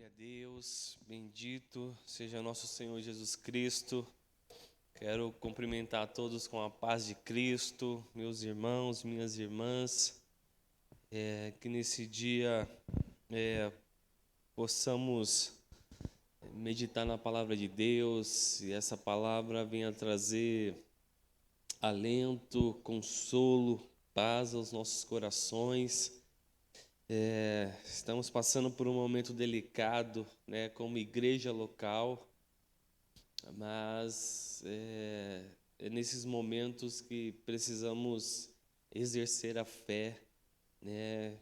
Glória a Deus, bendito seja nosso Senhor Jesus Cristo. Quero cumprimentar a todos com a paz de Cristo, meus irmãos, minhas irmãs, que nesse dia possamos meditar na palavra de Deus e essa palavra venha trazer alento, consolo, paz aos nossos corações. Estamos passando por um momento delicado, né, como igreja local, mas é nesses momentos que precisamos exercer a fé, né?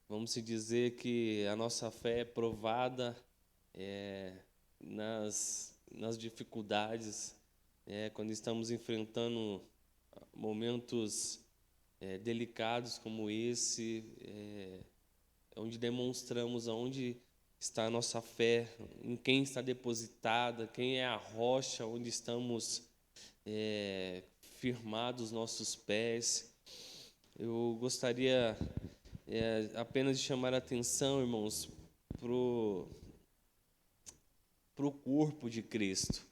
Vamos se dizer que a nossa fé é provada nas dificuldades, quando estamos enfrentando momentos delicados como esse, onde demonstramos aonde está a nossa fé, em quem está depositada, quem é a rocha onde estamos firmados nossos pés. Eu gostaria apenas de chamar a atenção, irmãos, para o corpo de Cristo.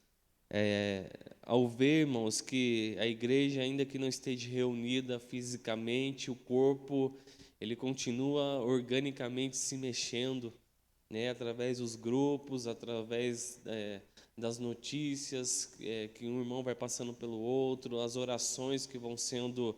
Ao ver, irmãos, que a igreja, ainda que não esteja reunida fisicamente, o corpo ele continua organicamente se mexendo, né, através dos grupos, através das notícias que um irmão vai passando pelo outro, as orações que vão sendo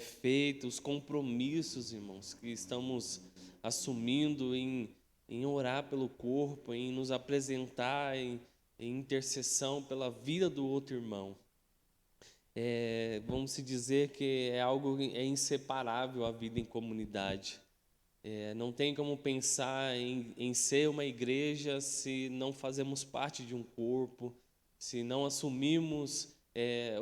feitas, os compromissos, irmãos, que estamos assumindo em orar pelo corpo, em nos apresentar em intercessão pela vida do outro irmão. Vamos se dizer que é algo inseparável a vida em comunidade. Não tem como pensar em ser uma igreja se não fazemos parte de um corpo, se não assumimos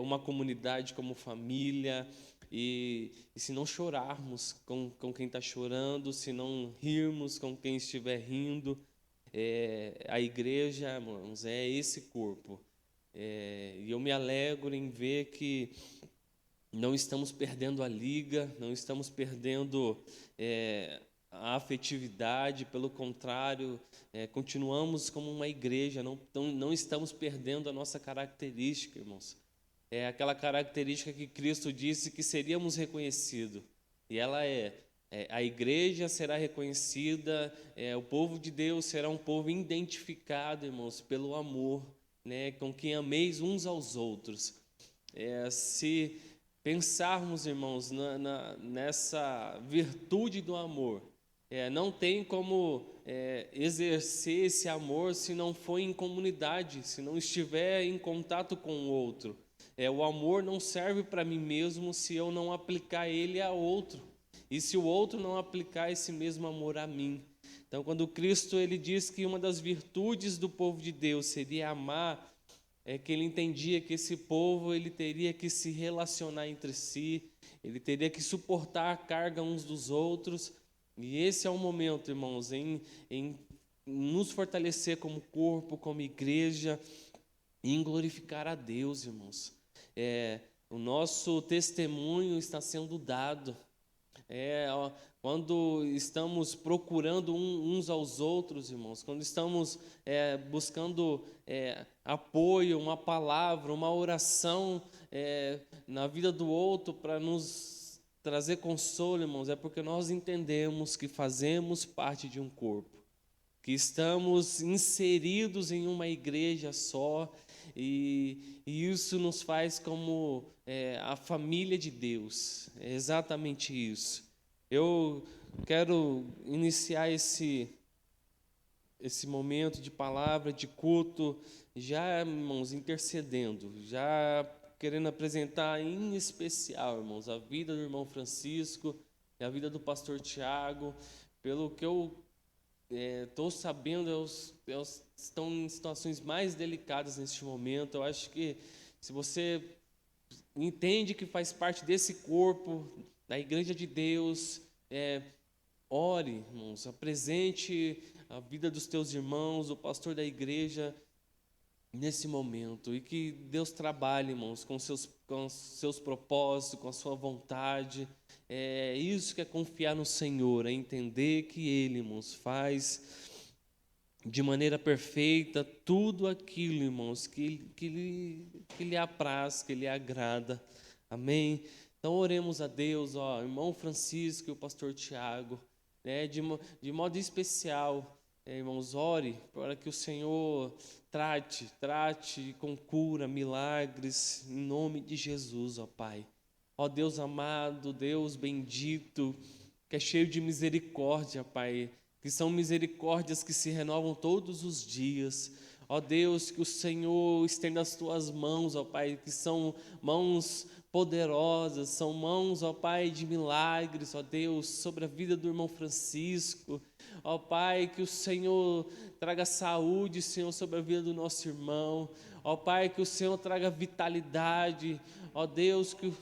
uma comunidade como família, e se não chorarmos com quem está chorando, se não rirmos com quem estiver rindo. A igreja, irmãos, é esse corpo. E eu me alegro em ver que não estamos perdendo a liga, não estamos perdendo a afetividade, pelo contrário, continuamos como uma igreja, não estamos perdendo a nossa característica, irmãos. É aquela característica que Cristo disse que seríamos reconhecidos. E ela a igreja será reconhecida, o povo de Deus será um povo identificado, irmãos, pelo amor, né, com quem ameis uns aos outros. Se pensarmos, irmãos, nessa virtude do amor, não tem como exercer esse amor se não for em comunidade, se não estiver em contato com o outro. O amor não serve para mim mesmo se eu não aplicar ele a outro, e se o outro não aplicar esse mesmo amor a mim. Então, quando Cristo ele diz que uma das virtudes do povo de Deus seria amar, que ele entendia que esse povo ele teria que se relacionar entre si, ele teria que suportar a carga uns dos outros, e esse é o momento, irmãos, em nos fortalecer como corpo, como igreja, e em glorificar a Deus, irmãos. O nosso testemunho está sendo dado. Quando estamos procurando uns aos outros, irmãos, quando estamos buscando apoio, uma palavra, uma oração na vida do outro para nos trazer consolo, irmãos, é porque nós entendemos que fazemos parte de um corpo, que estamos inseridos em uma igreja só, e isso nos faz como a família de Deus. É exatamente isso. Eu quero iniciar esse momento de palavra, de culto, já, irmãos, intercedendo, já querendo apresentar em especial, irmãos, a vida do irmão Francisco e a vida do pastor Tiago. Pelo que eu estou sabendo, eles estão em situações mais delicadas neste momento. Eu acho que se você entende que faz parte desse corpo, da igreja de Deus, ore, irmãos, apresente a vida dos teus irmãos, o pastor da igreja, nesse momento, e que Deus trabalhe, irmãos, com seus propósitos, com a sua vontade. Isso que é confiar no Senhor, é entender que Ele, irmãos, faz de maneira perfeita tudo aquilo, irmãos, que lhe apraz, que lhe agrada. Amém? Então oremos a Deus, ó, irmão Francisco e o pastor Tiago, né, de modo especial, irmãos, ore para que o Senhor trate com cura, milagres, em nome de Jesus, ó Pai. Ó Deus amado, Deus bendito, que é cheio de misericórdia, Pai, que são misericórdias que se renovam todos os dias. Ó Deus, que o Senhor estenda as tuas mãos, ó Pai, que são mãos poderosas, são mãos, ó Pai, de milagres, ó Deus, sobre a vida do irmão Francisco. Ó Pai, que o Senhor traga saúde, Senhor, sobre a vida do nosso irmão. Ó Pai, que o Senhor traga vitalidade. Ó Deus, que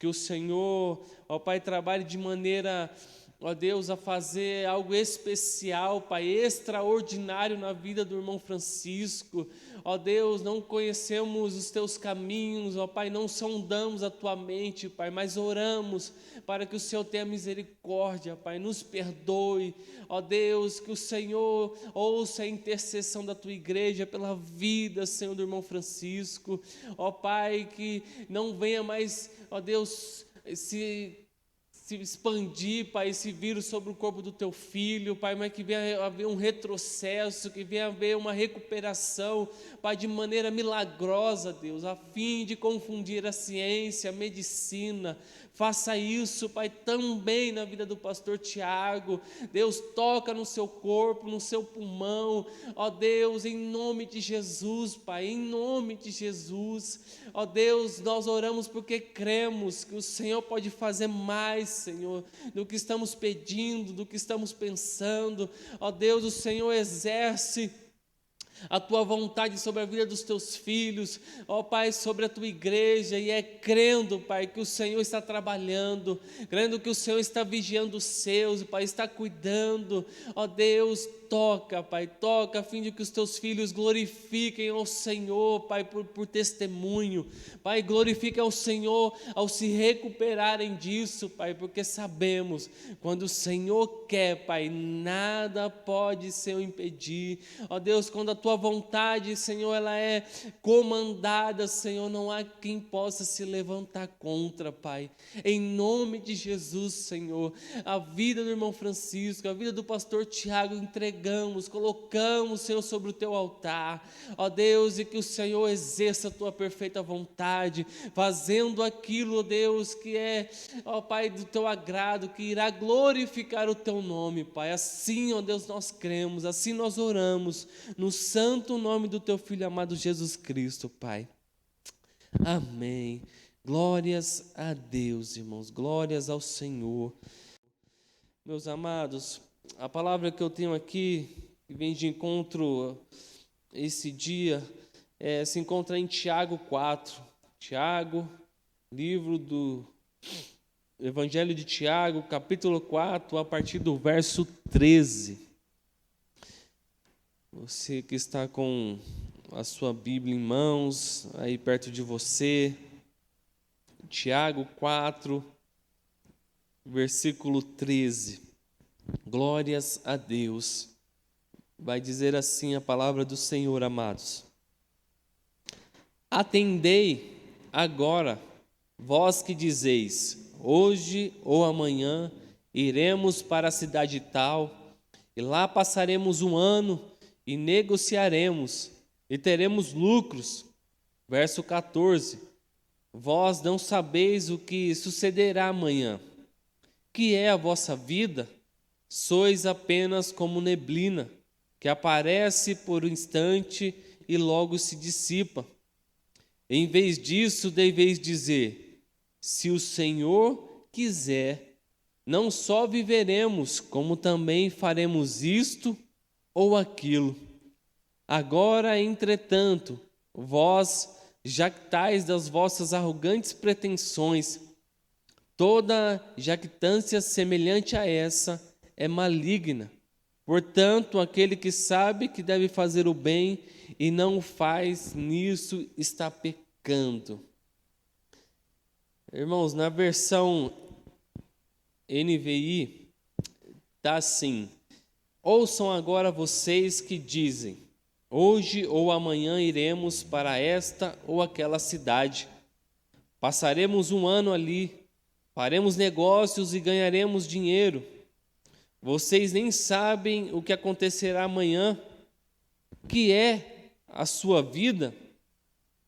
o Senhor, ó Pai, trabalhe de maneira, ó Deus, a fazer algo especial, Pai, extraordinário na vida do irmão Francisco. Ó Deus, não conhecemos os teus caminhos, ó Pai, não sondamos a tua mente, Pai, mas oramos para que o Senhor tenha misericórdia, Pai, nos perdoe. Ó Deus, que o Senhor ouça a intercessão da tua igreja pela vida, Senhor, do irmão Francisco. Ó Pai, que não venha mais, ó Deus, se expandir, Pai, esse vírus sobre o corpo do teu filho, Pai, mas que venha haver um retrocesso, que venha haver uma recuperação, Pai, de maneira milagrosa, Deus, a fim de confundir a ciência, a medicina. Faça isso, Pai, também na vida do pastor Tiago. Deus, toca no seu corpo, no seu pulmão, ó Deus, em nome de Jesus, Pai, em nome de Jesus. Ó Deus, nós oramos porque cremos que o Senhor pode fazer mais, Senhor, do que estamos pedindo, do que estamos pensando. Ó Deus, o Senhor exerce a tua vontade sobre a vida dos teus filhos, ó Pai, sobre a tua igreja, e é crendo, Pai, que o Senhor está trabalhando, crendo que o Senhor está vigiando os seus, Pai, está cuidando. Ó Deus, toca, Pai, toca, a fim de que os teus filhos glorifiquem ao Senhor, Pai, por testemunho. Pai, glorifique ao Senhor ao se recuperarem disso, Pai, porque sabemos, quando o Senhor quer, Pai, nada pode ser impedir. Ó Deus, quando a tua vontade, Senhor, ela é comandada, Senhor, não há quem possa se levantar contra, Pai. Em nome de Jesus, Senhor, a vida do irmão Francisco, a vida do pastor Tiago, colocamos, Senhor, sobre o teu altar, ó Deus, e que o Senhor exerça a tua perfeita vontade, fazendo aquilo, ó Deus, que é, ó Pai, do teu agrado, que irá glorificar o teu nome, Pai. Assim, ó Deus, nós cremos, assim nós oramos, no santo nome do teu Filho amado Jesus Cristo, Pai. Amém. Glórias a Deus, irmãos, glórias ao Senhor. Meus amados, a palavra que eu tenho aqui, que vem de encontro esse dia, se encontra em Tiago 4. Tiago, livro do Evangelho de Tiago, capítulo 4, a partir do verso 13. Você que está com a sua Bíblia em mãos, aí perto de você, Tiago 4, versículo 13. Glórias a Deus. Vai dizer assim a palavra do Senhor, amados. Atendei agora, vós que dizeis, hoje ou amanhã iremos para a cidade tal, e lá passaremos um ano e negociaremos, e teremos lucros. Verso 14. Vós não sabeis o que sucederá amanhã. Que é a vossa vida? Sois apenas como neblina, que aparece por um instante e logo se dissipa. Em vez disso, deveis dizer, se o Senhor quiser, não só viveremos, como também faremos isto ou aquilo. Agora, entretanto, vós jactais das vossas arrogantes pretensões. Toda jactância semelhante a essa é maligna. Portanto, aquele que sabe que deve fazer o bem e não o faz, nisso está pecando. Irmãos, na versão NVI, está assim: Ouçam agora vocês que dizem: hoje ou amanhã iremos para esta ou aquela cidade. Passaremos um ano ali, faremos negócios e ganharemos dinheiro. Vocês nem sabem o que acontecerá amanhã. O que é a sua vida?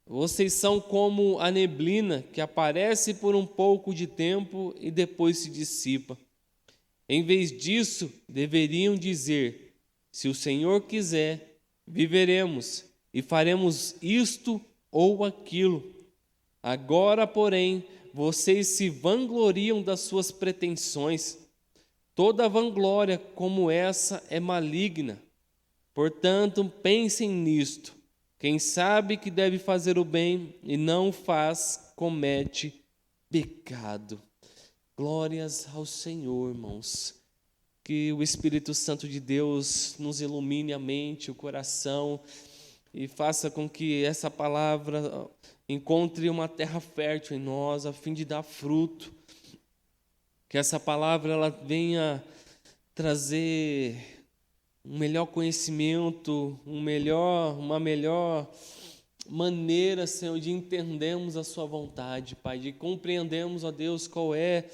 Vocês são como a neblina que aparece por um pouco de tempo e depois se dissipa. Em vez disso, deveriam dizer: se o Senhor quiser, viveremos e faremos isto ou aquilo. Agora, porém, vocês se vangloriam das suas pretensões. Toda vanglória como essa é maligna. Portanto, pensem nisto. Quem sabe que deve fazer o bem e não o faz, comete pecado. Glórias ao Senhor, irmãos. Que o Espírito Santo de Deus nos ilumine a mente, o coração e faça com que essa palavra encontre uma terra fértil em nós, a fim de dar fruto. Que essa palavra ela venha trazer um melhor conhecimento, uma melhor maneira, Senhor, de entendermos a sua vontade, Pai, de compreendermos, ó Deus, qual é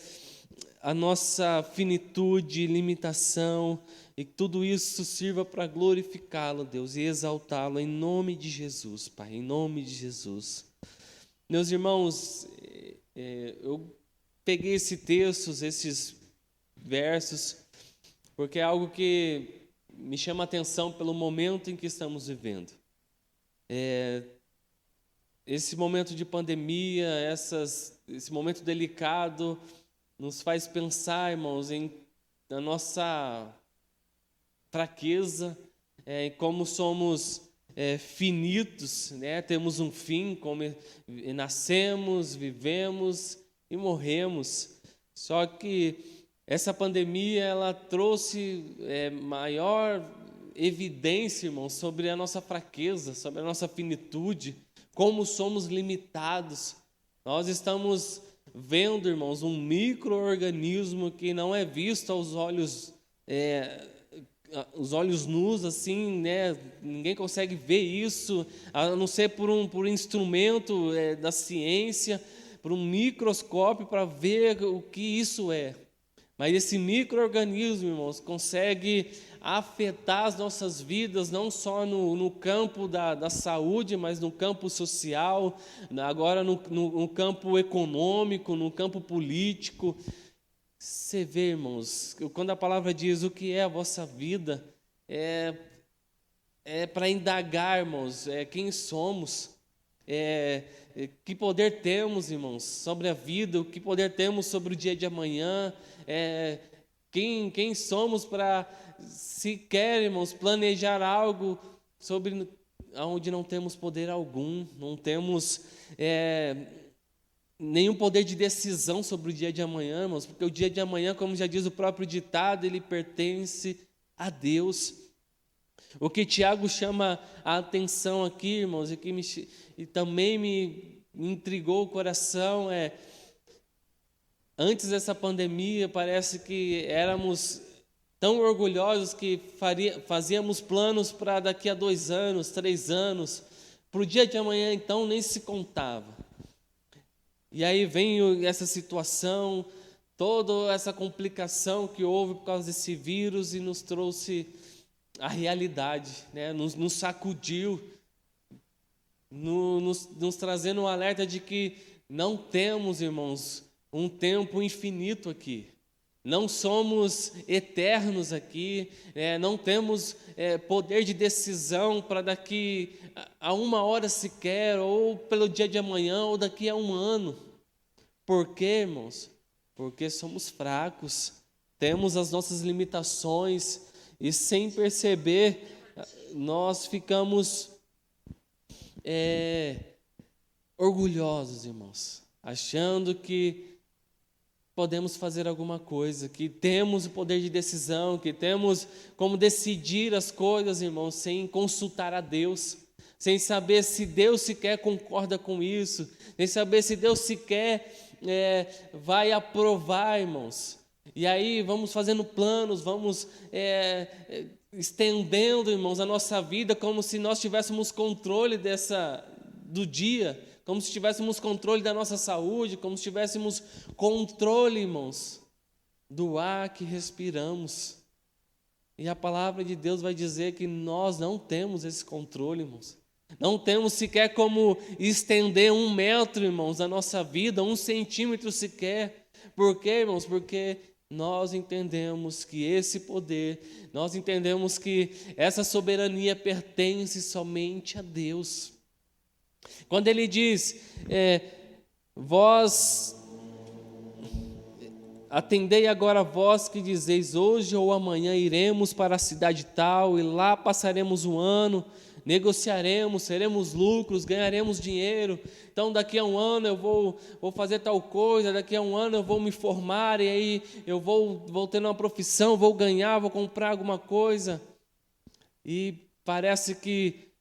a nossa finitude, limitação, e que tudo isso sirva para glorificá-lo, Deus, e exaltá-lo em nome de Jesus, Pai, em nome de Jesus. Meus irmãos, eu peguei esse texto, esses versos, porque é algo que me chama a atenção pelo momento em que estamos vivendo. Esse momento de pandemia, esse momento delicado, nos faz pensar, irmãos, na nossa fraqueza, em como somos finitos, né? Temos um fim, como nascemos, vivemos e morremos. Só que essa pandemia ela trouxe maior evidência, irmãos, sobre a nossa fraqueza, sobre a nossa finitude, como somos limitados. Nós estamos vendo, irmãos, um micro-organismo que não é visto aos olhos, os olhos nus, assim, né? Ninguém consegue ver isso, a não ser por um instrumento da ciência, por um microscópio para ver o que isso é. Mas esse micro-organismo, irmãos, consegue afetar as nossas vidas, não só no campo da saúde, mas no campo social, agora no campo econômico, no campo político. Você vê, irmãos, quando a palavra diz o que é a vossa vida, é para indagar, irmãos, quem somos, que poder temos, irmãos, sobre a vida, o que poder temos sobre o dia de amanhã, quem somos para sequer, irmãos, planejar algo sobre onde não temos poder algum, não temos nenhum poder de decisão sobre o dia de amanhã, irmãos, porque o dia de amanhã, como já diz o próprio ditado, ele pertence a Deus. O que Tiago chama a atenção aqui, irmãos, e também me intrigou o coração, antes dessa pandemia, parece que éramos tão orgulhosos que fazíamos planos para daqui a 2 anos, 3 anos, para o dia de amanhã, então, nem se contava. E aí vem essa situação, toda essa complicação que houve por causa desse vírus e nos trouxe a realidade, né? Nos sacudiu, nos trazendo um alerta de que não temos, irmãos, um tempo infinito aqui. Não somos eternos aqui, não temos poder de decisão para daqui a 1 hora sequer, ou pelo dia de amanhã, ou daqui a 1 ano. Por quê, irmãos? Porque somos fracos, temos as nossas limitações, e sem perceber, nós ficamos orgulhosos, irmãos, achando que podemos fazer alguma coisa, que temos o poder de decisão, que temos como decidir as coisas, irmãos, sem consultar a Deus, sem saber se Deus sequer concorda com isso, sem saber se Deus sequer vai aprovar, irmãos. E aí vamos fazendo planos, vamos estendendo, irmãos, a nossa vida como se nós tivéssemos controle do dia, como se tivéssemos controle da nossa saúde, como se tivéssemos controle, irmãos, do ar que respiramos. E a palavra de Deus vai dizer que nós não temos esse controle, irmãos. Não temos sequer como estender 1 metro, irmãos, da nossa vida, 1 centímetro sequer. Por quê, irmãos? Porque nós entendemos que esse poder, nós entendemos que essa soberania pertence somente a Deus. Quando ele diz, vós, atendei agora vós que dizeis, hoje ou amanhã iremos para a cidade tal, e lá passaremos um ano, negociaremos, teremos lucros, ganharemos dinheiro. Então daqui a um ano eu vou fazer tal coisa, daqui a um ano eu vou me formar, e aí eu vou ter uma profissão, vou ganhar, vou comprar alguma coisa. E parece que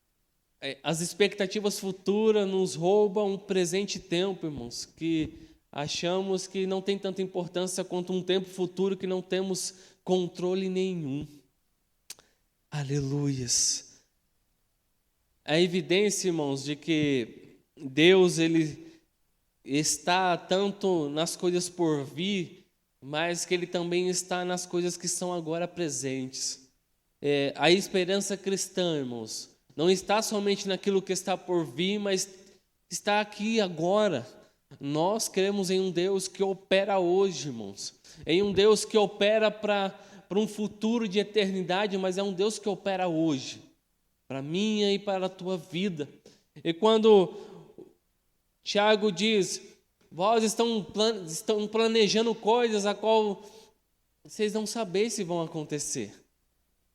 as expectativas futuras nos roubam um presente tempo, irmãos, que achamos que não tem tanta importância quanto um tempo futuro que não temos controle nenhum. Aleluias! A evidência, irmãos, de que Deus ele está tanto nas coisas por vir, mas que Ele também está nas coisas que são agora presentes. A esperança cristã, irmãos, não está somente naquilo que está por vir, mas está aqui agora. Nós cremos em um Deus que opera hoje, irmãos, em um Deus que opera para um futuro de eternidade, mas é um Deus que opera hoje, para a minha e para a tua vida. E quando Tiago diz, vós estão planejando coisas a qual vocês não sabem se vão acontecer.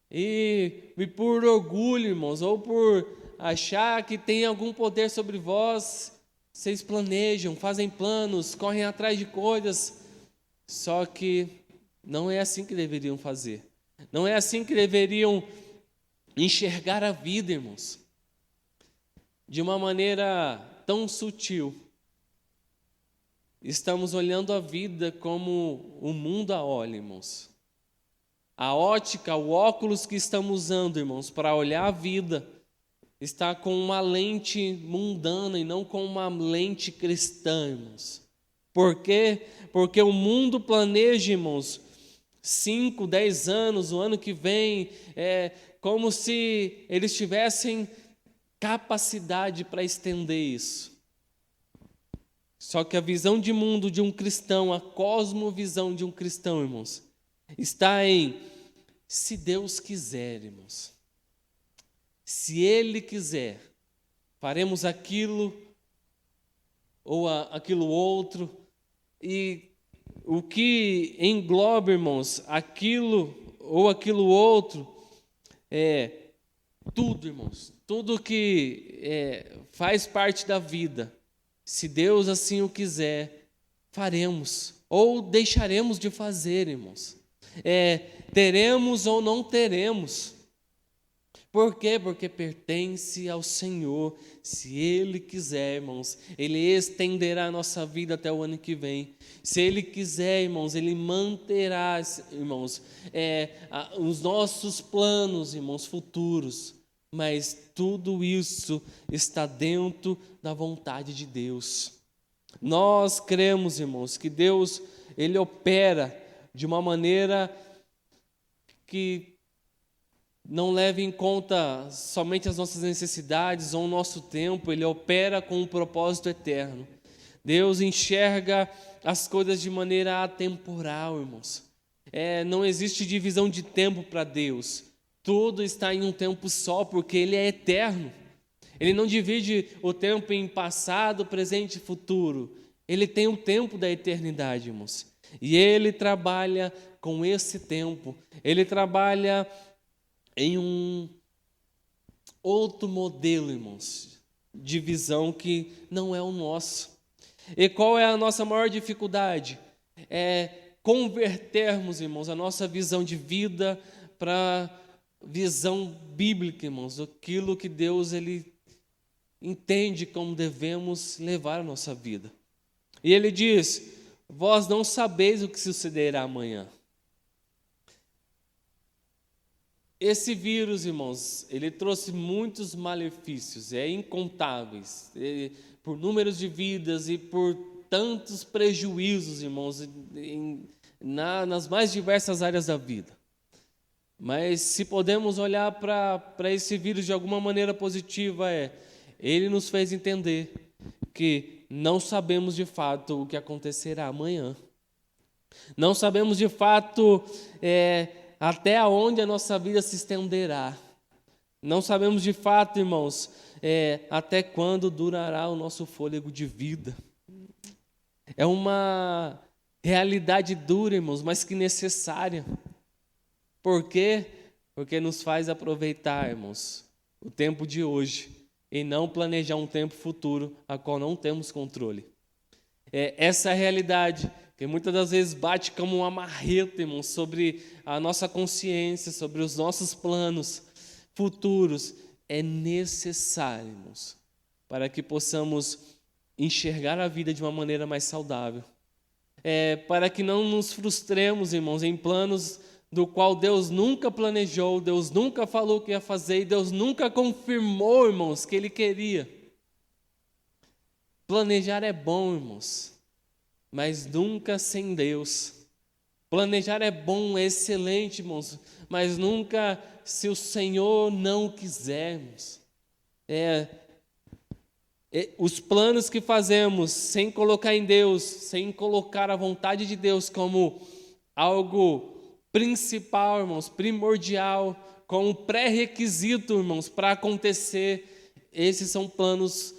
E por orgulho, irmãos, ou por achar que tem algum poder sobre vós, vocês planejam, fazem planos, correm atrás de coisas, só que não é assim que deveriam fazer. Não é assim que deveriam enxergar a vida, irmãos. De uma maneira tão sutil, estamos olhando a vida como o mundo a olha, irmãos. A ótica, o óculos que estamos usando, irmãos, para olhar a vida, está com uma lente mundana e não com uma lente cristã, irmãos. Por quê? Porque o mundo planeja, irmãos, 5, 10 anos, o ano que vem, como se eles tivessem capacidade para estender isso. Só que a visão de mundo de um cristão, a cosmovisão de um cristão, irmãos, está em, se Deus quiser, irmãos. Se Ele quiser, faremos aquilo ou aquilo outro. E o que engloba, irmãos, aquilo ou aquilo outro, tudo, irmãos, tudo que faz parte da vida. Se Deus assim o quiser, faremos ou deixaremos de fazer, irmãos. Teremos ou não teremos. Por quê? Porque pertence ao Senhor. Se Ele quiser, irmãos, Ele estenderá a nossa vida até o ano que vem. Se Ele quiser, irmãos, Ele manterá, irmãos, os nossos planos, irmãos, futuros. Mas tudo isso está dentro da vontade de Deus. Nós cremos, irmãos, que Deus, Ele opera de uma maneira que não leva em conta somente as nossas necessidades ou o nosso tempo. Ele opera com um propósito eterno. Deus enxerga as coisas de maneira atemporal, irmãos. Não existe divisão de tempo para Deus. Tudo está em um tempo só, porque Ele é eterno. Ele não divide o tempo em passado, presente e futuro. Ele tem o tempo da eternidade, irmãos. E Ele trabalha com esse tempo. Ele trabalha em um outro modelo, irmãos, de visão que não é o nosso. E qual é a nossa maior dificuldade? Convertermos, irmãos, a nossa visão de vida para visão bíblica, irmãos, aquilo que Deus Ele entende como devemos levar a nossa vida. E Ele diz, vós não sabeis o que sucederá amanhã. Esse vírus, irmãos, ele trouxe muitos malefícios, incontáveis, por números de vidas e por tantos prejuízos, irmãos, nas mais diversas áreas da vida. Mas se podemos olhar para esse vírus de alguma maneira positiva, ele nos fez entender que não sabemos de fato o que acontecerá amanhã. Não sabemos de fato até onde a nossa vida se estenderá. Não sabemos de fato, irmãos, até quando durará o nosso fôlego de vida. É uma realidade dura, irmãos, mas que necessária. Por quê? Porque nos faz aproveitar, irmãos, o tempo de hoje e não planejar um tempo futuro a qual não temos controle. Essa realidade que muitas das vezes bate como uma marreta, irmãos, sobre a nossa consciência, sobre os nossos planos futuros, é necessário, irmãos, para que possamos enxergar a vida de uma maneira mais saudável. Para que não nos frustremos, irmãos, em planos do qual Deus nunca planejou, Deus nunca falou que ia fazer e Deus nunca confirmou, irmãos, que Ele queria. Planejar é bom, irmãos, mas nunca sem Deus. Planejar é bom, é excelente, irmãos, mas nunca se o Senhor não quisermos. Os planos que fazemos sem colocar em Deus, sem colocar a vontade de Deus como algo principal, irmãos, primordial, como pré-requisito, irmãos, para acontecer, esses são planos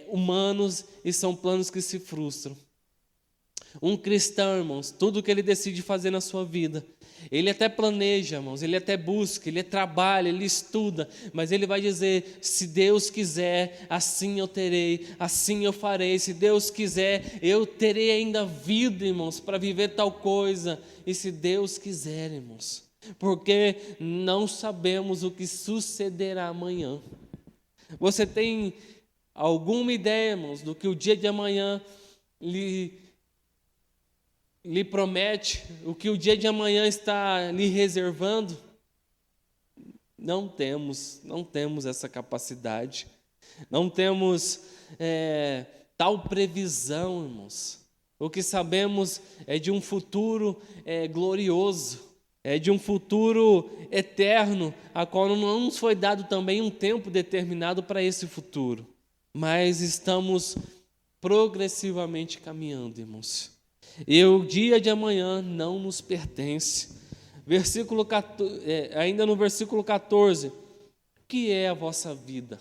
humanos e são planos que se frustram. Um cristão, irmãos, tudo que ele decide fazer na sua vida, ele até planeja, irmãos, ele até busca, ele trabalha, ele estuda, mas ele vai dizer, se Deus quiser, assim eu terei, assim eu farei, se Deus quiser, eu terei ainda vida, irmãos, para viver tal coisa, e se Deus quiser, irmãos, porque não sabemos o que sucederá amanhã. Você tem alguma ideia, irmãos, do que o dia de amanhã lhe promete, o que o dia de amanhã está lhe reservando? Não temos essa capacidade, não temos tal previsão, irmãos. O que sabemos é de um futuro glorioso, é de um futuro eterno, a qual não nos foi dado também um tempo determinado para esse futuro, mas estamos progressivamente caminhando, irmãos. E o dia de amanhã não nos pertence. Ainda no versículo 14, o que é a vossa vida?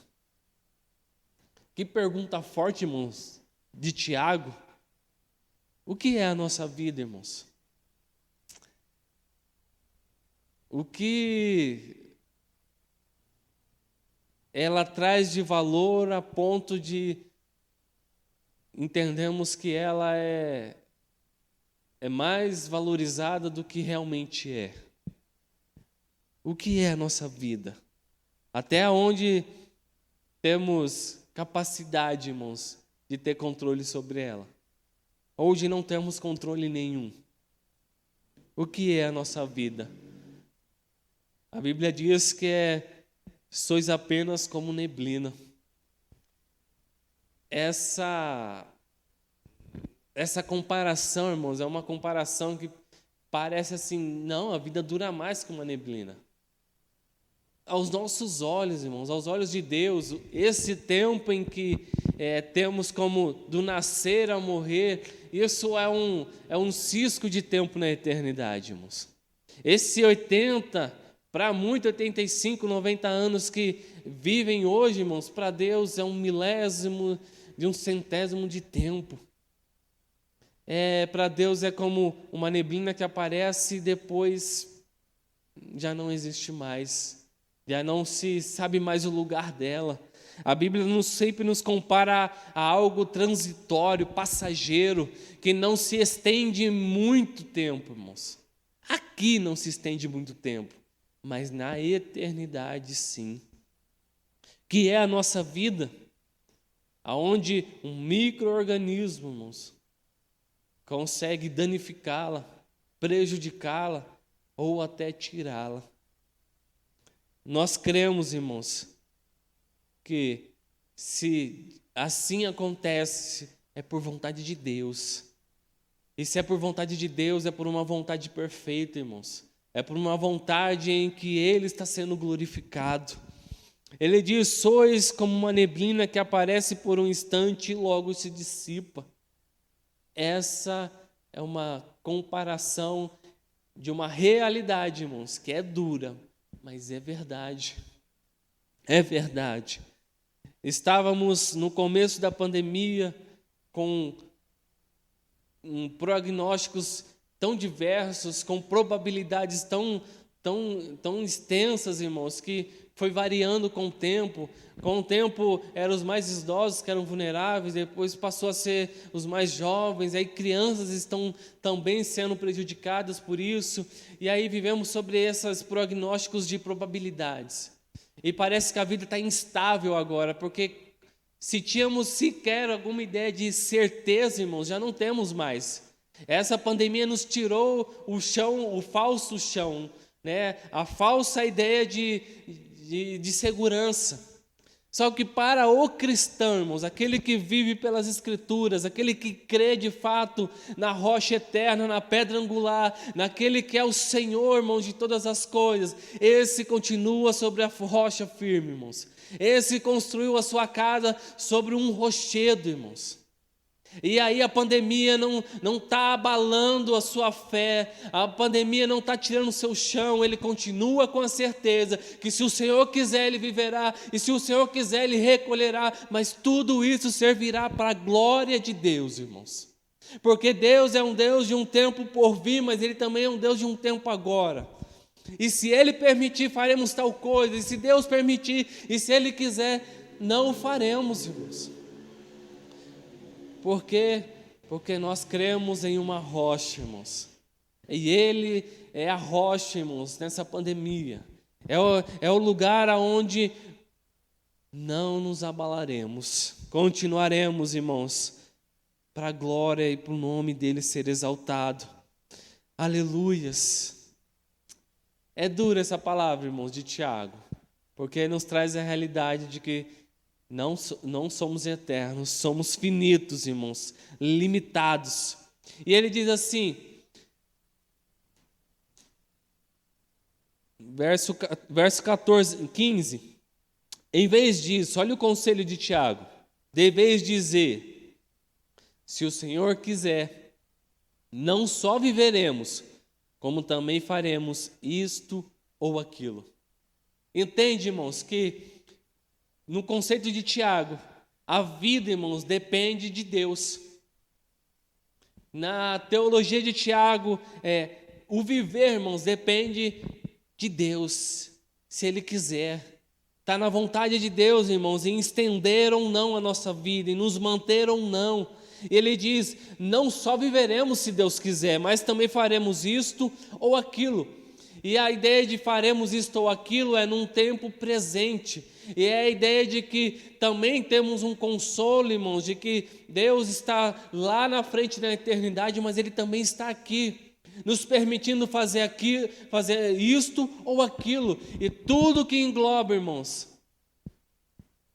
Que pergunta forte, irmãos, de Tiago. O que é a nossa vida, irmãos? O que ela traz de valor a ponto de entendermos que ela é mais valorizada do que realmente é. O que é a nossa vida? Até onde temos capacidade, irmãos, de ter controle sobre ela? Ou de não termos controle nenhum? O que é a nossa vida? A Bíblia diz que sois apenas como neblina. Essa comparação, irmãos, é uma comparação que parece assim, não, a vida dura mais que uma neblina. Aos nossos olhos, irmãos, aos olhos de Deus, esse tempo em que temos como do nascer ao morrer, isso é um cisco de tempo na eternidade, irmãos. Esse 80, para muito 85, 90 anos que vivem hoje, irmãos, para Deus é um milésimo de um centésimo de tempo. Para Deus é como uma neblina que aparece e depois já não existe mais, já não se sabe mais o lugar dela. A Bíblia sempre nos compara a algo transitório, passageiro, que não se estende muito tempo, irmãos. Aqui não se estende muito tempo, mas na eternidade sim. Que é a nossa vida, aonde um micro-organismo, irmãos, consegue danificá-la, prejudicá-la ou até tirá-la. Nós cremos, irmãos, que se assim acontece, é por vontade de Deus. E se é por vontade de Deus, é por uma vontade perfeita, irmãos. É por uma vontade em que Ele está sendo glorificado. Ele diz: sois como uma neblina que aparece por um instante e logo se dissipa. Essa é uma comparação de uma realidade, irmãos, que é dura, mas é verdade. É verdade. Estávamos no começo da pandemia com prognósticos tão diversos, com probabilidades tão extensas, irmãos, que foi variando com o tempo. Com o tempo eram os mais idosos que eram vulneráveis, depois passou a ser os mais jovens, aí crianças estão também sendo prejudicadas por isso, e aí vivemos sobre esses prognósticos de probabilidades. E parece que a vida está instável agora, porque se tínhamos sequer alguma ideia de certeza, irmãos, já não temos mais. Essa pandemia nos tirou o chão, o falso chão, né? A falsa ideia de segurança. Só que para o cristão, irmãos, aquele que vive pelas Escrituras, aquele que crê de fato na rocha eterna, na pedra angular, naquele que é o Senhor, irmãos, de todas as coisas, esse continua sobre a rocha firme, irmãos. Esse construiu a sua casa sobre um rochedo, irmãos. E aí a pandemia não está abalando a sua fé, a pandemia não está tirando o seu chão, ele continua com a certeza que se o Senhor quiser ele viverá, e se o Senhor quiser ele recolherá, mas tudo isso servirá para a glória de Deus, irmãos. Porque Deus é um Deus de um tempo por vir, mas Ele também é um Deus de um tempo agora. E se Ele permitir, faremos tal coisa, e se Deus permitir, e se Ele quiser, não o faremos, irmãos. Por quê? Porque nós cremos em uma rocha, irmãos. E Ele é a rocha, irmãos, nessa pandemia. É o lugar aonde não nos abalaremos. Continuaremos, irmãos, para a glória e para o nome dEle ser exaltado. Aleluias. É dura essa palavra, irmãos, de Tiago, porque nos traz a realidade de que não somos eternos, somos finitos, irmãos, limitados. E ele diz assim, verso 15, em vez disso, olha o conselho de Tiago, deveis dizer, se o Senhor quiser, não só viveremos, como também faremos isto ou aquilo. Entende, irmãos, que no conceito de Tiago, a vida, irmãos, depende de Deus. Na teologia de Tiago, o viver, irmãos, depende de Deus, se Ele quiser. Está na vontade de Deus, irmãos, em estender ou não a nossa vida, em nos manter ou não. Ele diz, não só viveremos se Deus quiser, mas também faremos isto ou aquilo. E a ideia de faremos isto ou aquilo é num tempo presente. E é a ideia de que também temos um consolo, irmãos, de que Deus está lá na frente da eternidade, mas Ele também está aqui, nos permitindo fazer isto ou aquilo. E tudo que engloba, irmãos,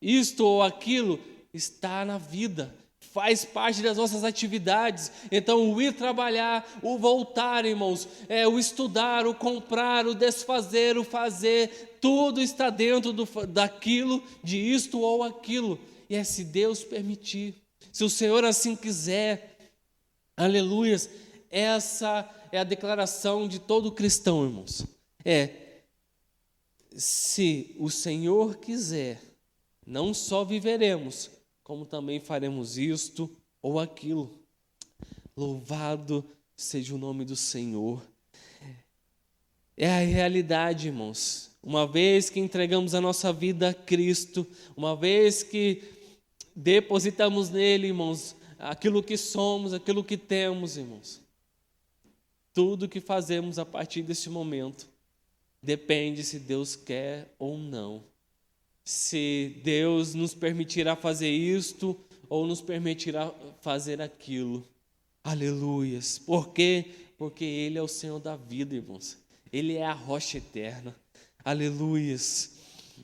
isto ou aquilo, está na vida, faz parte das nossas atividades. Então o ir trabalhar, o voltar, irmãos, o estudar, o comprar, o desfazer, o fazer, tudo está dentro daquilo, de isto ou aquilo. E é se Deus permitir, se o Senhor assim quiser. Aleluias. Essa é a declaração de todo cristão, irmãos. Se o Senhor quiser, não só viveremos, como também faremos isto ou aquilo. Louvado seja o nome do Senhor. É a realidade, irmãos. Uma vez que entregamos a nossa vida a Cristo, uma vez que depositamos nele, irmãos, aquilo que somos, aquilo que temos, irmãos, tudo que fazemos a partir deste momento depende se Deus quer ou não. Se Deus nos permitirá fazer isto ou nos permitirá fazer aquilo. Aleluias. Por quê? Porque Ele é o Senhor da vida, irmãos. Ele é a rocha eterna. Aleluias.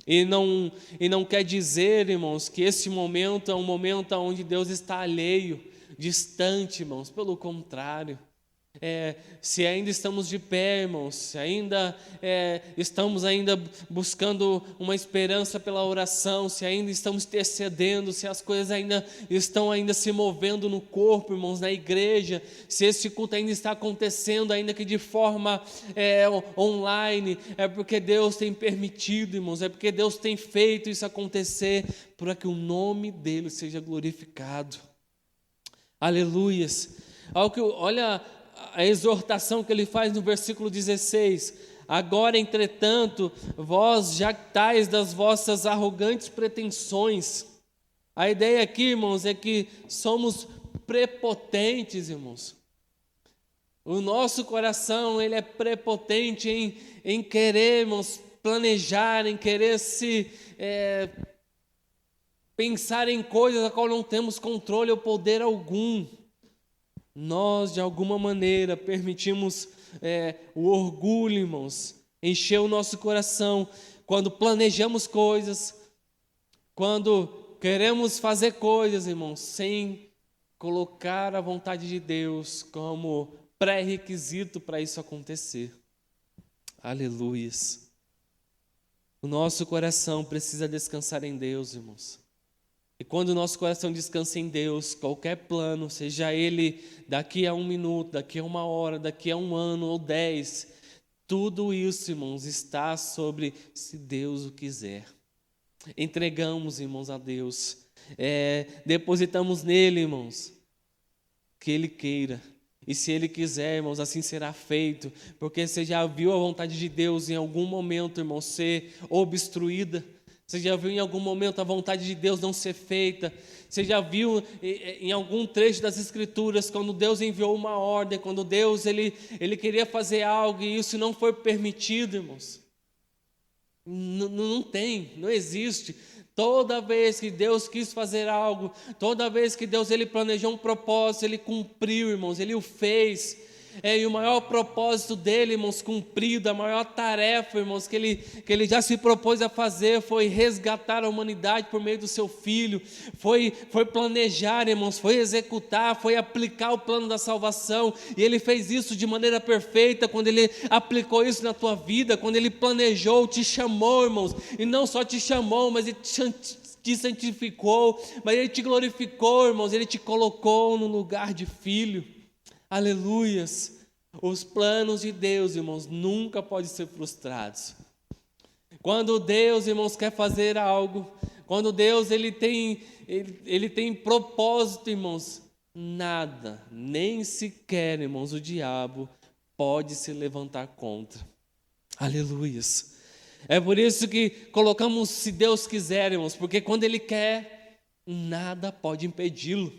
E não quer dizer, irmãos, que esse momento é um momento onde Deus está alheio, distante, irmãos. Pelo contrário. Se ainda estamos de pé, irmãos, se ainda estamos ainda buscando uma esperança pela oração, se ainda estamos intercedendo, se as coisas ainda estão se movendo no corpo, irmãos, na igreja, se esse culto ainda está acontecendo, ainda que de forma online, é porque Deus tem permitido, irmãos, é porque Deus tem feito isso acontecer, para que o nome dele seja glorificado. Aleluias. Olha a exortação que ele faz no versículo 16: agora, entretanto, vós jactais das vossas arrogantes pretensões. A ideia aqui, irmãos, é que somos prepotentes, irmãos. O nosso coração, ele é prepotente em querer, irmãos, planejar, em querer pensar em coisas a qual não temos controle ou poder algum. Nós, de alguma maneira, permitimos o orgulho, irmãos, encher o nosso coração quando planejamos coisas, quando queremos fazer coisas, irmãos, sem colocar a vontade de Deus como pré-requisito para isso acontecer. Aleluias. O nosso coração precisa descansar em Deus, irmãos. E quando o nosso coração descansa em Deus, qualquer plano, seja ele daqui a 1 minuto, daqui a 1 hora, daqui a 1 ano ou 10, tudo isso, irmãos, está sobre se Deus o quiser. Entregamos, irmãos, a Deus, depositamos nele, irmãos, que Ele queira. E se Ele quiser, irmãos, assim será feito, porque você já viu a vontade de Deus em algum momento, irmãos, ser obstruída. Você já viu em algum momento a vontade de Deus não ser feita? Você já viu em algum trecho das Escrituras, quando Deus enviou uma ordem, quando Deus ele queria fazer algo e isso não foi permitido, irmãos? Não tem, não existe. Toda vez que Deus quis fazer algo, toda vez que Deus ele planejou um propósito, Ele cumpriu, irmãos, Ele o fez. E o maior propósito dele, irmãos, cumprido, a maior tarefa, irmãos, que ele já se propôs a fazer foi resgatar a humanidade por meio do seu Filho, foi planejar, irmãos, foi executar, foi aplicar o plano da salvação, e Ele fez isso de maneira perfeita, quando Ele aplicou isso na tua vida, quando Ele planejou, te chamou, irmãos, e não só te chamou, mas Ele te santificou, mas Ele te glorificou, irmãos, Ele te colocou no lugar de filho. Aleluias. Os planos de Deus, irmãos, nunca podem ser frustrados. Quando Deus, irmãos, quer fazer algo, quando Deus ele tem propósito, irmãos, nada, nem sequer, irmãos, o diabo pode se levantar contra. Aleluias. É por isso que colocamos se Deus quiser, irmãos, porque quando Ele quer, nada pode impedi-lo.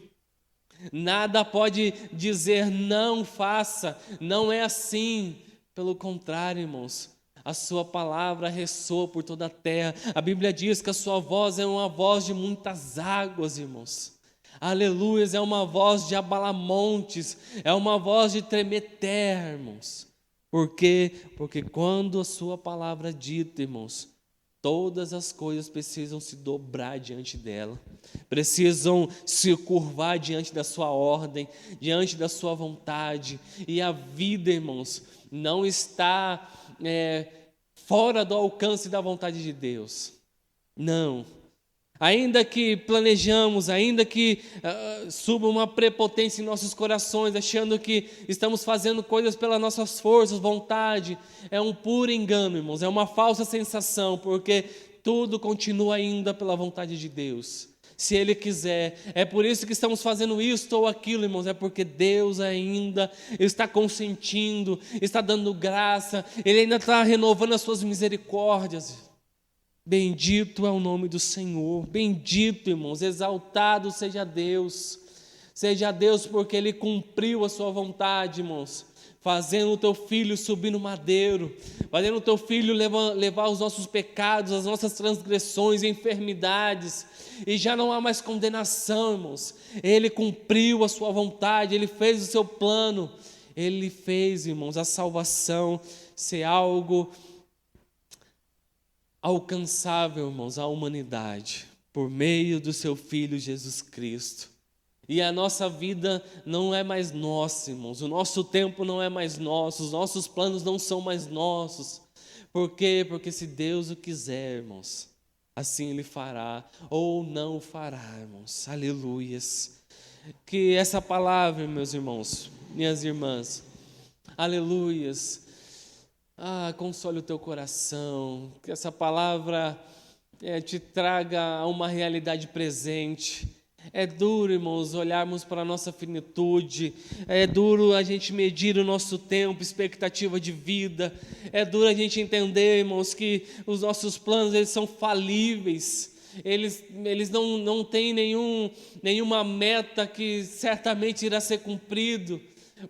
Nada pode dizer não faça, não é assim. Pelo contrário, irmãos, a sua palavra ressoa por toda a terra. A Bíblia diz que a sua voz é uma voz de muitas águas, irmãos. Aleluia, é uma voz de abalar montes, é uma voz de tremer terra, irmãos. Por quê? Porque quando a sua palavra é dita, irmãos, todas as coisas precisam se dobrar diante dela, precisam se curvar diante da sua ordem, diante da sua vontade. E a vida, irmãos, não está fora do alcance da vontade de Deus. Não. Ainda que planejamos, ainda que suba uma prepotência em nossos corações, achando que estamos fazendo coisas pelas nossas forças, vontade, é um puro engano, irmãos, é uma falsa sensação, porque tudo continua ainda pela vontade de Deus, se Ele quiser. É por isso que estamos fazendo isto ou aquilo, irmãos, é porque Deus ainda está consentindo, está dando graça, Ele ainda está renovando as suas misericórdias. Bendito é o nome do Senhor, bendito, irmãos, exaltado seja Deus porque Ele cumpriu a sua vontade, irmãos, fazendo o teu filho subir no madeiro, fazendo o teu filho levar os nossos pecados, as nossas transgressões, enfermidades, e já não há mais condenação, irmãos. Ele cumpriu a sua vontade, ele fez o seu plano, ele fez, irmãos, a salvação ser algo alcançável, irmãos, à humanidade, por meio do seu Filho Jesus Cristo. E a nossa vida não é mais nossa, irmãos. O nosso tempo não é mais nosso. Os nossos planos não são mais nossos. Por quê? Porque se Deus o quiser, irmãos, assim Ele fará ou não o fará, irmãos. Aleluias. Que essa palavra, meus irmãos, minhas irmãs, aleluias, console o teu coração. Que essa palavra te traga a uma realidade presente. É duro, irmãos, olharmos para a nossa finitude, é duro a gente medir o nosso tempo, expectativa de vida, é duro a gente entender, irmãos, que os nossos planos eles são falíveis, eles não têm nenhuma meta que certamente irá ser cumprido,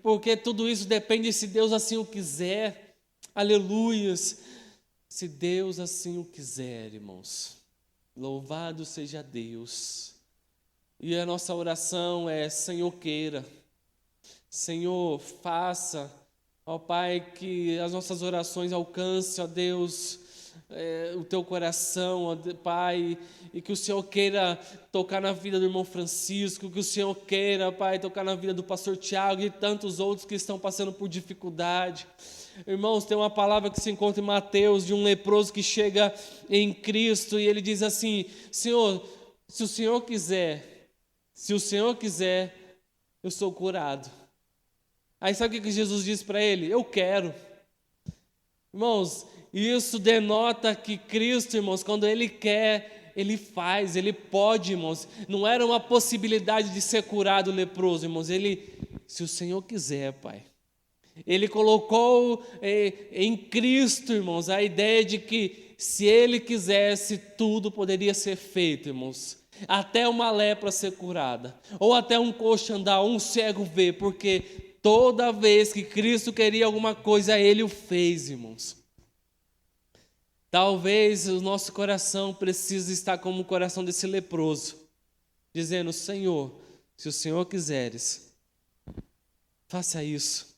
porque tudo isso depende se Deus assim o quiser, aleluias, se Deus assim o quiser, irmãos, louvado seja Deus. E a nossa oração é: Senhor, queira, Senhor, faça, ó Pai, que as nossas orações alcancem, ó Deus, o teu coração, ó Pai, e que o Senhor queira tocar na vida do irmão Francisco, que o Senhor queira, Pai, tocar na vida do pastor Tiago e tantos outros que estão passando por dificuldade. Irmãos, tem uma palavra que se encontra em Mateus, de um leproso que chega em Cristo e ele diz assim: Senhor, se o Senhor quiser, eu sou curado. Aí sabe o que Jesus disse para ele? Eu quero. Irmãos, isso denota que Cristo, irmãos, quando Ele quer, Ele faz, Ele pode, irmãos. Não era uma possibilidade de ser curado o leproso, irmãos. Se o Senhor quiser, Pai. Ele colocou em Cristo, irmãos, a ideia de que se Ele quisesse, tudo poderia ser feito, irmãos. Até uma lepra ser curada, ou até um coxo andar, um cego ver, porque toda vez que Cristo queria alguma coisa, Ele o fez, irmãos. Talvez o nosso coração precise estar como o coração desse leproso, dizendo: Senhor, se o Senhor quiseres, faça isso.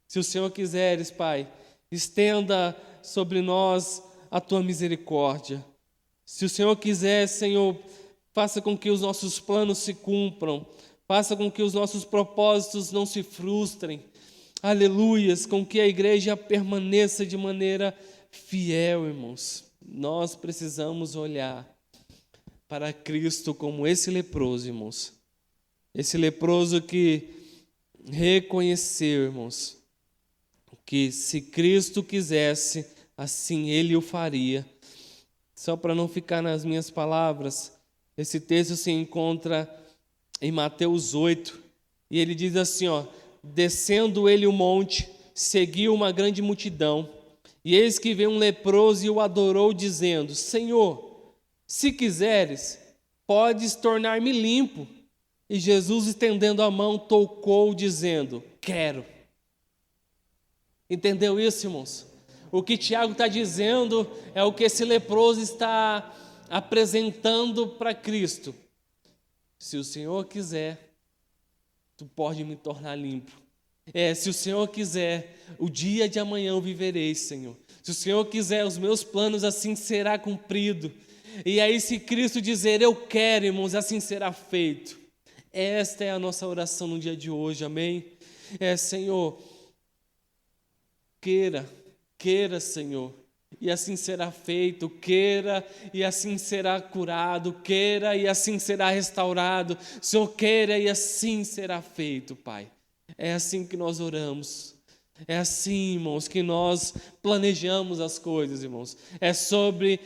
Se o Senhor quiseres, Pai, estenda sobre nós a Tua misericórdia. Se o Senhor quiser, Senhor, faça com que os nossos planos se cumpram. Faça com que os nossos propósitos não se frustrem. Aleluias, com que a igreja permaneça de maneira fiel, irmãos. Nós precisamos olhar para Cristo como esse leproso, irmãos. Esse leproso que reconheceu, irmãos, que se Cristo quisesse, assim Ele o faria. Só para não ficar nas minhas palavras, esse texto se encontra em Mateus 8, e ele diz assim, descendo ele o monte, seguiu uma grande multidão, e eis que veio um leproso e o adorou, dizendo: Senhor, se quiseres, podes tornar-me limpo. E Jesus, estendendo a mão, tocou, dizendo: quero. Entendeu isso, irmãos? O que Tiago está dizendo é o que esse leproso está apresentando para Cristo. Se o Senhor quiser, tu pode me tornar limpo. Se o Senhor quiser, o dia de amanhã eu viverei, Senhor. Se o Senhor quiser, os meus planos assim será cumprido. E aí, se Cristo dizer eu quero, irmãos, assim será feito. Esta é a nossa oração no dia de hoje, amém? Senhor, queira, Senhor, e assim será feito, queira e assim será curado, queira e assim será restaurado, Senhor, queira e assim será feito, Pai. É assim que nós oramos, é assim, irmãos, que nós planejamos as coisas, irmãos. É sobre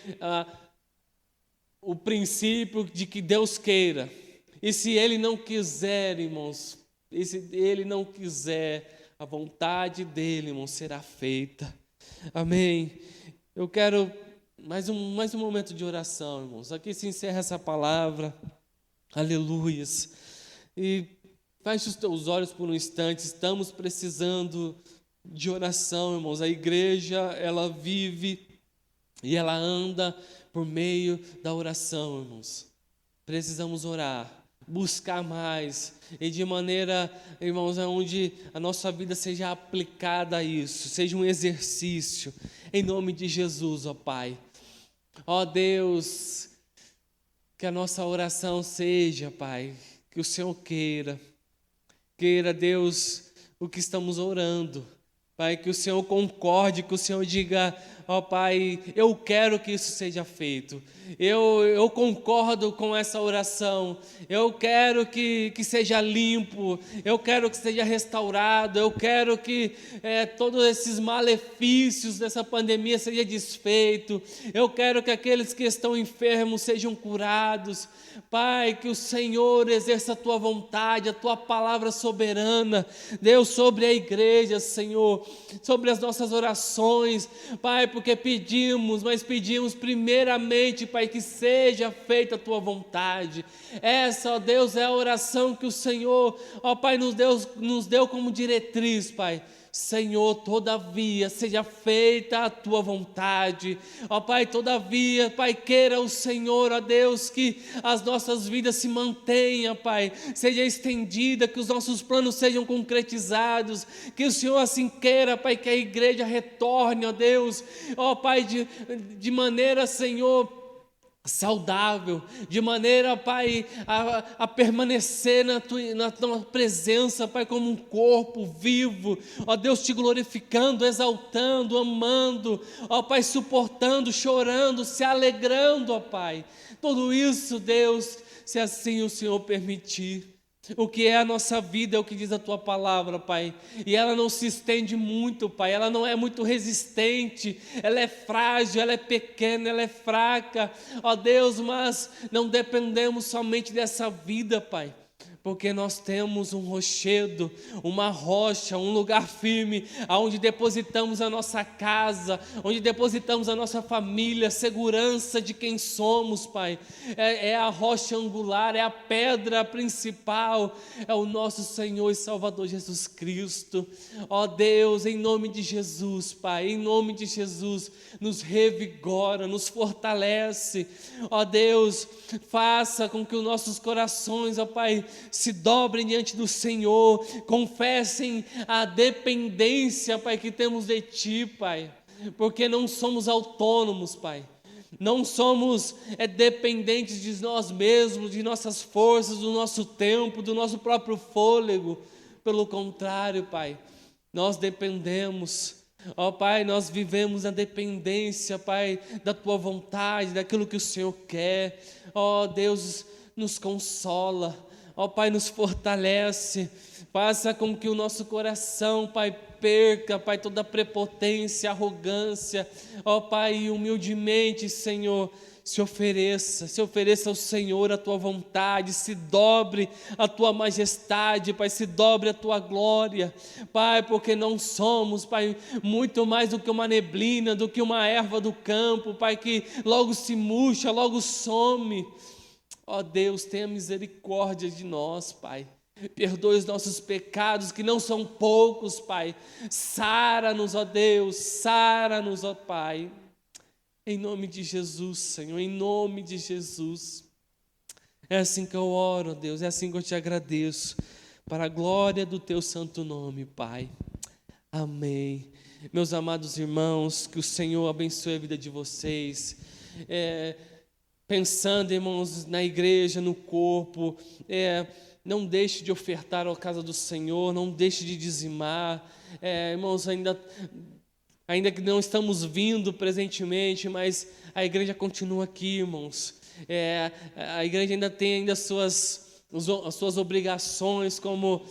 o princípio de que Deus queira, e se Ele não quiser, irmãos, e se Ele não quiser, a vontade dEle, irmãos, será feita. Amém. Eu quero mais um momento de oração, irmãos. Aqui se encerra essa palavra. Aleluias. E feche os teus olhos por um instante. Estamos precisando de oração, irmãos. A igreja, ela vive e ela anda por meio da oração, irmãos. Precisamos orar, buscar mais, e de maneira, irmãos, onde a nossa vida seja aplicada a isso, seja um exercício, em nome de Jesus, ó Pai. Ó Deus, que a nossa oração seja, Pai, que o Senhor queira, Deus, o que estamos orando, Pai, que o Senhor concorde, que o Senhor diga, ó Pai, eu quero que isso seja feito, eu concordo com essa oração, eu quero que seja limpo, eu quero que seja restaurado, eu quero que todos esses malefícios dessa pandemia sejam desfeitos, eu quero que aqueles que estão enfermos sejam curados, Pai, que o Senhor exerça a Tua vontade, a Tua palavra soberana, Deus, sobre a igreja, Senhor, sobre as nossas orações, Pai, porque pedimos, mas pedimos primeiramente, Pai, que seja feita a Tua vontade. Essa, ó Deus, é a oração que o Senhor, ó Pai, nos deu como diretriz, Pai. Senhor, todavia, seja feita a Tua vontade, ó Pai, todavia, Pai, queira o Senhor, ó Deus, que as nossas vidas se mantenham, Pai, seja estendida, que os nossos planos sejam concretizados, que o Senhor assim queira, Pai, que a igreja retorne, ó Deus, ó Pai, de maneira, Senhor, saudável, de maneira, Pai, a permanecer na tua presença, Pai, como um corpo vivo, ó Deus, te glorificando, exaltando, amando, ó Pai, suportando, chorando, se alegrando, ó Pai, tudo isso, Deus, se assim o Senhor permitir. O que é a nossa vida é o que diz a Tua palavra, Pai, e ela não se estende muito, Pai, ela não é muito resistente, ela é frágil, ela é pequena, ela é fraca, ó Deus, mas não dependemos somente dessa vida, Pai, porque nós temos um rochedo, uma rocha, um lugar firme, onde depositamos a nossa casa, onde depositamos a nossa família, segurança de quem somos, Pai. É a rocha angular, é a pedra principal, é o nosso Senhor e Salvador Jesus Cristo. Ó Deus, em nome de Jesus, Pai, em nome de Jesus, nos revigora, nos fortalece. Ó Deus, faça com que os nossos corações, ó Pai, se dobrem diante do Senhor, confessem a dependência, Pai, que temos de Ti, Pai, porque não somos autônomos, Pai, não somos dependentes de nós mesmos, de nossas forças, do nosso tempo, do nosso próprio fôlego, pelo contrário, Pai, nós dependemos, ó Pai, nós vivemos na dependência, Pai, da Tua vontade, daquilo que o Senhor quer, ó Deus, nos consola, ó Pai, nos fortalece, faça com que o nosso coração, Pai, perca, Pai, toda a prepotência, arrogância, ó Pai, e humildemente, Senhor, se ofereça ao Senhor a Tua vontade, se dobre a Tua majestade, Pai, se dobre a Tua glória, Pai, porque não somos, Pai, muito mais do que uma neblina, do que uma erva do campo, Pai, que logo se murcha, logo some. Ó Deus, tenha misericórdia de nós, Pai. Perdoe os nossos pecados, que não são poucos, Pai. Sara-nos, ó Deus, sara-nos, ó Pai. Em nome de Jesus, Senhor, em nome de Jesus. É assim que eu oro, ó Deus, é assim que eu te agradeço. Para a glória do Teu santo nome, Pai. Amém. Meus amados irmãos, que o Senhor abençoe a vida de vocês. Pensando, irmãos, na igreja, no corpo, não deixe de ofertar à casa do Senhor, não deixe de dizimar, irmãos, ainda que não estamos vindo presentemente, mas a igreja continua aqui, irmãos, a igreja ainda tem as suas obrigações como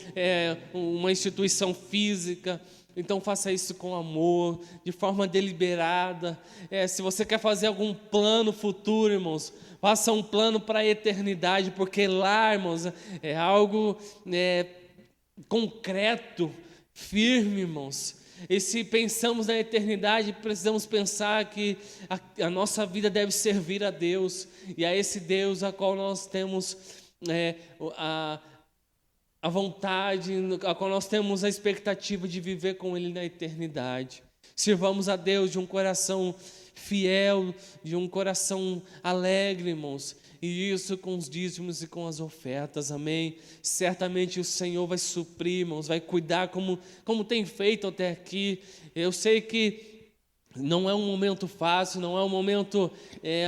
uma instituição física. Então faça isso com amor, de forma deliberada. Se você quer fazer algum plano futuro, irmãos, faça um plano para a eternidade, porque lá, irmãos, é algo concreto, firme, irmãos. E se pensamos na eternidade, precisamos pensar que a nossa vida deve servir a Deus, e a esse Deus a qual nós temos a a vontade, a qual nós temos a expectativa de viver com Ele na eternidade. Sirvamos a Deus de um coração fiel, de um coração alegre, irmãos, e isso com os dízimos e com as ofertas, amém? Certamente o Senhor vai suprir, irmãos, vai cuidar como tem feito até aqui. Eu sei que não é um momento fácil, não é um momento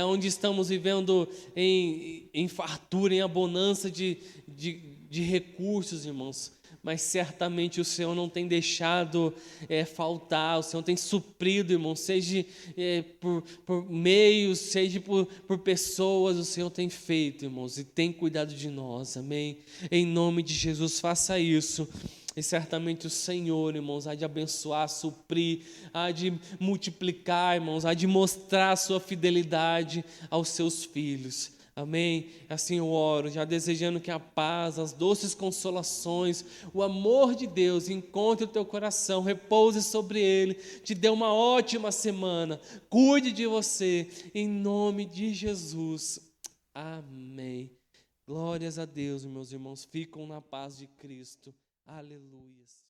onde estamos vivendo em fartura, em abundância de recursos, irmãos, mas certamente o Senhor não tem deixado faltar, o Senhor tem suprido, irmão, seja por meios, seja por pessoas, o Senhor tem feito, irmãos, e tem cuidado de nós, amém? Em nome de Jesus, faça isso, e certamente o Senhor, irmãos, há de abençoar, suprir, há de multiplicar, irmãos, há de mostrar a sua fidelidade aos seus filhos. Amém? Assim eu oro, já desejando que a paz, as doces consolações, o amor de Deus encontre o teu coração, repouse sobre ele, te dê uma ótima semana, cuide de você, em nome de Jesus. Amém. Glórias a Deus, meus irmãos, ficam na paz de Cristo. Aleluias.